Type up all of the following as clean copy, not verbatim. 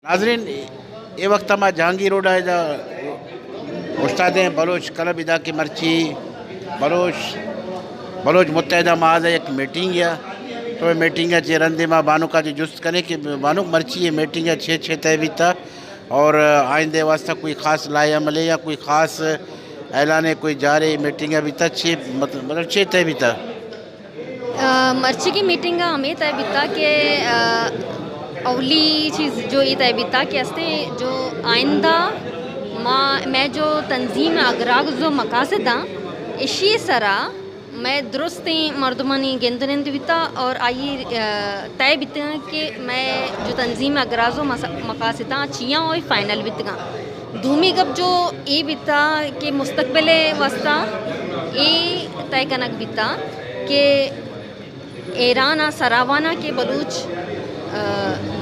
नाजरीन ये वक्त मां जहांगीर रोड है उस्ताद बलोच क्लब इदा की मर्ची बलोच मुत्तहदा महाज एक मीटिंग है। तो मीटिंग है रंदे मां बानो का जो जुस्त करें कि बानो मर्ची ये मीटिंग है 6 तय भी था और आइंदे वास्ते कोई ख़ास लाए अमल या कोई ख़ास ऐलान कोई जा रही मीटिंग है भी था 6 मतलब 6 तय भी था। मर्ची की मीटिंग हमें तय बीता के अवली चीज़ जो ये तय बीता कि अस्ते जो आइंदा मैं जो तंजीम अगराग जो मकासदा इसी सरा मैं दुरुस्त मर्दमानी गेंदनंद बीता और आई तय बीता कि मैं जो तंजीम अगराज मकासदा चिया और फाइनल बीतगा धूमी गब जो ये बीता कि मुस्तकबिल वास्ता ये तय कनक बीता कि ईरान सरावाना के बलूच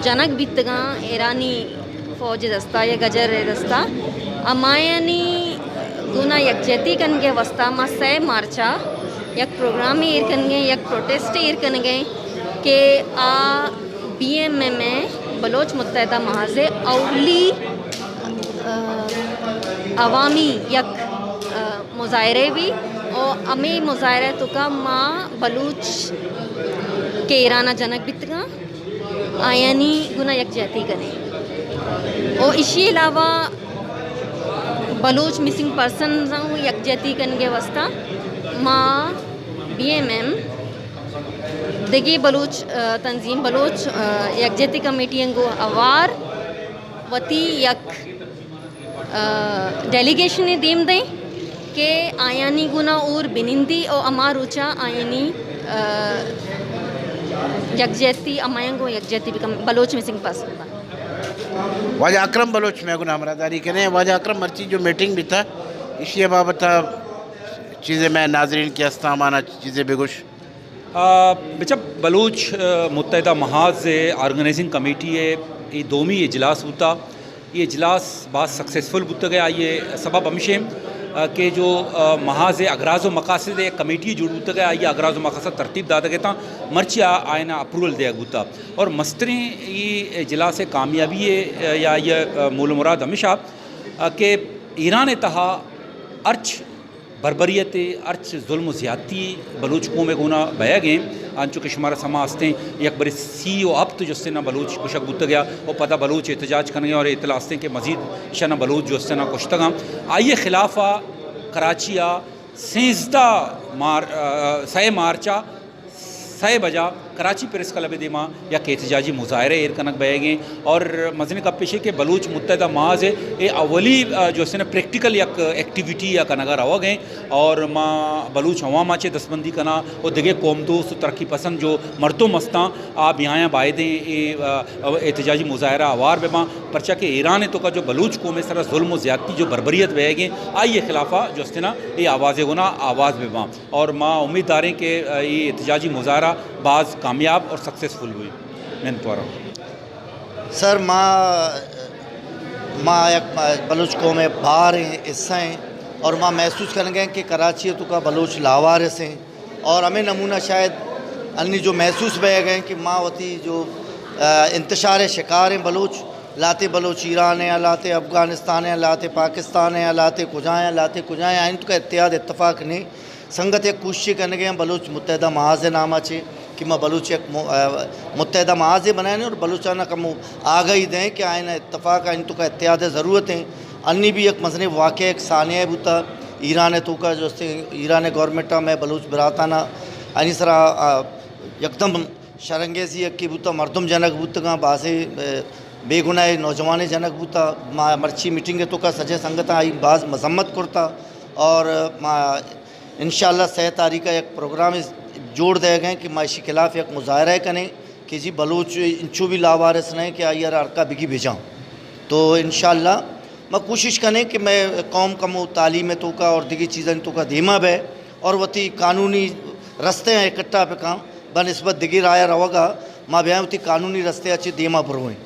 जनक बीतगा ईरानी फौज दस्ता या गजर दस्ता अमायनी गुना यकजहती कन के वस्ता मा 6 मार्चा यक प्रोग्राम ईर कनगे यक प्रोटेस्ट ईर कनगे के आ BMM में बलोच मुत्तहदा महाजे अवली अवामी यक मुजाहरे भी और अमे मुजाहरे तो का माँ बलूच के ईराना जनक बितगा आयानी गुना यकजहती करें और इसी अलावा बलूच मिसिंग पर्सन यकजहती कन के वस्ता माँ BMM देखिए बलूच तंजीम बलूच यकजहती कमेटी को अवार वती यक डेलीगेशन दीम दें के आयानी गुना और बिनिंदी और अमार ऊँचा आयानी यकजहती अमायंगो यकजहती बलोच मिसिंग पर्सन वाजा अक्रम बलोच में गुना हमरादारी करें वाजा अक्रम मर्ची जो मीटिंग भी था इसी बाबत चीज़ें मैं नाजरीन की अस्तामाना चीज़ें बेगुश बच्चा बलूच मुत्तहदा महाज ऑर्गेनाइजिंग कमेटी है ये दोमी इजलास होता ये इजलास बहुत सक्सेसफुल बुत गया ये सबब हमशे के जो महाज अगराज मकासद कमेटी जुड़ बुत गया ये अगराज मकासद तरतीब दादा कहता मर्चिया आयना अप्रूवल दिया गुता और मस्तरें ये इजलास कामयाबी है या ये मूल मुराद हमेशा के ईरान तहा अर्च बरबरीत अर्च जुल्म ज़्यादती बलूच को में गुना बया गए आंचो के शुमारा समा हस्ते एक बड़े CEO अब तो जिससे ना बलूच कुशक बुत गया और पता बलूच एहतजाज करने और इतला हस्ते के मजीद शना बलूच जो हस्ते ना कुश्तगा आइए खिलाफा कराचिया 6 मार्चा 6 बजा कराची प्रेस क्लब दिमा या के एहतजाजी मुजाहरे एर कनक बहे गए और मजने का पेशे के बलूच मुत्तहदा महाज ये अवली जो है ना प्रैक्टिकल यक एक्टिविटी या कनगा रवा गए और माँ बलूच हवा माचे दस्तबंदी कना और दिगे कौम दोस्त तरक्की पसंद जो मर्दों मस्ता आप यहाँ बायदें एहतजाजी मुजाहरा आवार बेमा परचा के ईरान तो का जो बलूच कौम है सरा जुल्म ज़्यादती जो बरबरीत बहे गए आइए खिलाफा जो है ना ये आवाज़ गुना आवाज़ बेमा और माँ उम्मीददारें के ये एहतजाजी मुजाहरा बाज़ कामयाब और सक्सेसफुल हुई मेहनत सर माँ एक बलूच कौम में बाहर हैं हिस्सा हैं और माँ महसूस करेंगे कि कराची तो का बलूच लावार से और हमें नमूना शायद अन्य जो महसूस बहे गए कि माँ वती जो इंतशार शिकार हैं बलूच लाते बलूच ईरान है लाते अफ़गानिस्तान है लाते पाकिस्तान है लाते कुजाएँ आइन तो का इत्याद इत्तफाक़ नहीं संगत एक कोशिश करने के बलूच मुत्तहदा महाज नामा चे कि मैं बलूच एक मुत्तहदा महाज बनाए और बलूचाना कम आगाही दें कि आइन इत्तफाक़ आइन तो का इत्याद ज़रूरत है अन्य भी एक मसने वाक़ एक सानिया बुता ईरान तो का जो ईरान गवर्नमेंट में बलूच बराताना आनी सरा एकदम शरंगेजी की बुता मरदम जनक बुतगा बासे बेगुनाह नौजवान जनक बुता मर्ची मीटिंग तो का सजे संगत आई बाज़ मजम्मत करता और इंशाअल्लाह 6 तारीख का एक प्रोग्राम जोड़ दे गए कि मैं इसी खिलाफ एक मुजाहरा करें कि जी बलूच इंचू भी लावारिस नहीं कि यार अरका बिगी भेजाऊँ तो इंशाअल्लाह मैं कोशिश करें कि मैं कौम कमो तालीम तो का और दिगी चीज़ें तो का धीमा बे और वती कानूनी रस्ते हैं इकट्ठा पे काम बनस्बत दिगी राय रहोगा माँ ब्याह वती कानूनी रस्ते अच्छे धीमा पर हुए।